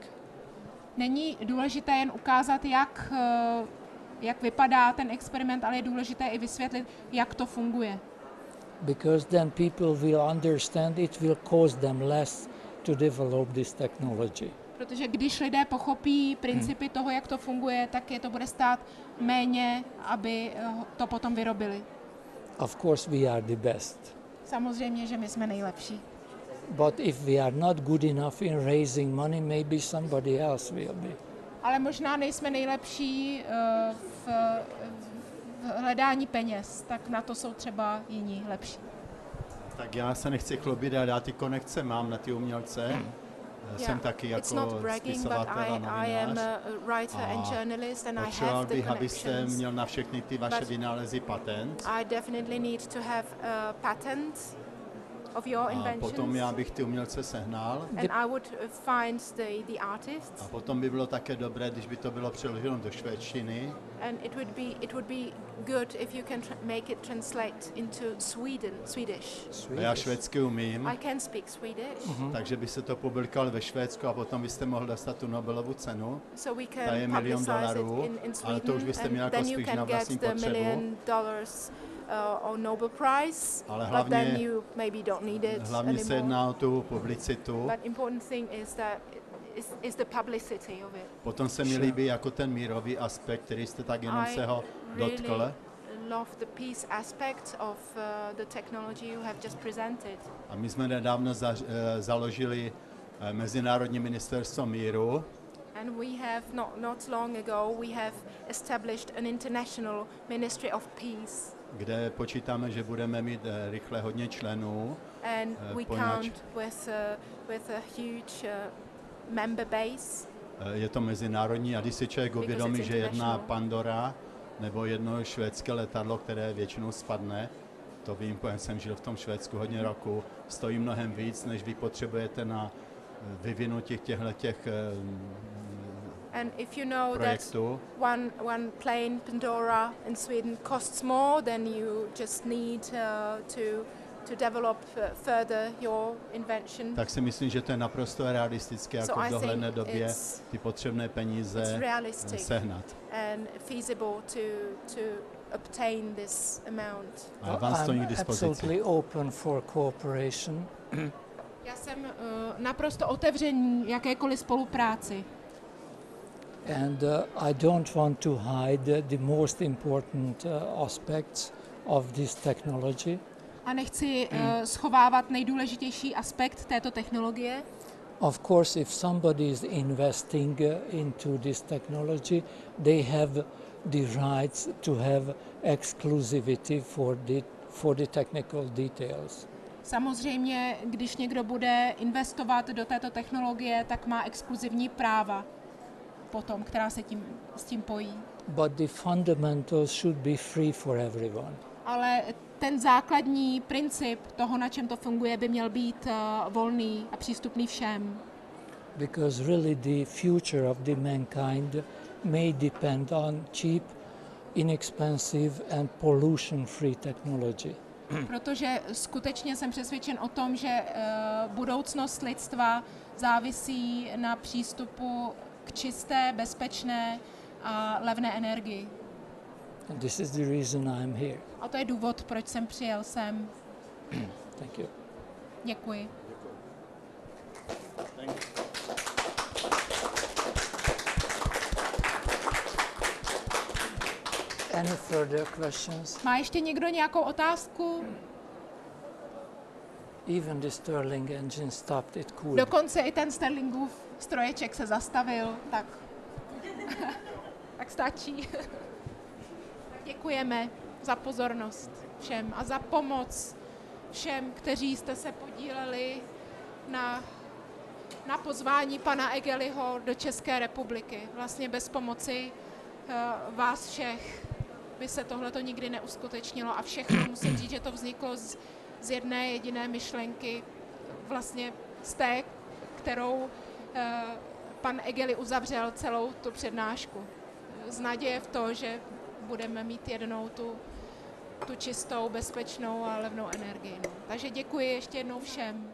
Není důležité jen ukázat, jak vypadá ten experiment, ale je důležité i vysvětlit, jak to funguje. Because then people will understand, it will cost them less to develop this technology. Protože když lidé pochopí principy toho, jak to funguje, tak je to bude stát méně, aby to potom vyrobili. Of course we are the best. Samozřejmě, že my jsme nejlepší. But if we are not good enough in raising money, maybe somebody else will be. Ale možná nejsme nejlepší v hledání peněz, tak na to jsou třeba jiní lepší. Tak já se nechci chlubit, ale já ty konekce mám na ty umělce. Jsem taky It's jako not bragging, but spisovatel a I am novinář. a writer and journalist and I Potřeboval have the bych, abyste connections. měl na všechny ty vaše But vynálezy patent. I definitely need to have a patent of your A inventions. potom já bych ty umělce sehnal. And I would find the artists. A potom by bylo také dobré, když by to bylo přeloženo do švédštiny. And it would be good if you can make it translate into Swedish. A já švédsky umím, I can speak Swedish, takže by se to publikovalo ve Švédsku a potom byste mohl dostat tu Nobelovu cenu. so we Ta je can $1 milion, publicize it in ale to už Sweden, byste měl and jako then you spíš can na get vlastní the $1 potřebu. million or Nobel Prize, Ale but then hlavně- you maybe don't need it Hlavně se anymore. jedná o tu publicitu. But important thing is that is the publicity of it. Potom se mi líbí jako ten mírový aspekt, který jste tak jenom I se ho dotkl. really love the peace aspect of the technology you have just presented. A my jsme nedávno založili Mezinárodní ministerstvo míru, And we have not long ago we have established an international ministry of peace, kde počítáme, že budeme mít rychle hodně členů. and we poněvadž- count with a huge member base. Je to mezinárodní a když si člověk Because uvědomí, it's že jedna international. Pandora nebo jedno švédské letadlo, které většinou spadne, to vím, protože jsem žil v tom Švédsku hodně roku, stojí mnohem víc, než vy potřebujete na vyvinutí těchto And if you know that projektů. one plane Pandora in Sweden costs more, then you just need to develop further your invention. Tak si myslím, že to je naprosto realistické, jako So v I dohledné think době it's ty potřebné it's peníze realistic sehnat. and feasible to obtain this amount. A vám stojí k I'm dispozici. absolutely open for cooperation. Já jsem naprosto otevřený jakékoliv spolupráci. And I don't want to hide the most important aspects of this technology. A nechci schovávat nejdůležitější aspekt této technologie. Of course, if somebody is investing into this technology, they have the rights to have exclusivity for the technical details. Samozřejmě, když někdo bude investovat do této technologie, tak má exkluzivní práva potom, která se s tím pojí. But the fundamentals should be free for everyone. Ale ten základní princip toho, na čem to funguje, by měl být volný a přístupný všem. Because really the future of the mankind may depend on cheap, inexpensive and pollution-free technology. Protože skutečně jsem přesvědčen o tom, že budoucnost lidstva závisí na přístupu k čisté, bezpečné a levné energii. And this is the reason I'm here. A to je důvod, proč jsem přijel sem. Thank you. Děkuji. Any further questions? Má ještě někdo nějakou otázku? Even the Stirling engine stopped, it could. Dokonce i ten Sterlingův stroječek se zastavil, tak, tak stačí. Tak děkujeme za pozornost všem a za pomoc všem, kteří jste se podíleli na pozvání pana Egeliho do České republiky. Vlastně bez pomoci vás všech by se tohleto nikdy neuskutečnilo a všechno musím říct, že to vzniklo z jedné jediné myšlenky, vlastně z té, kterou pan Egeli uzavřel celou tu přednášku. Z naděje v to, že budeme mít jednou tu čistou, bezpečnou a levnou energii. Takže děkuji ještě jednou všem.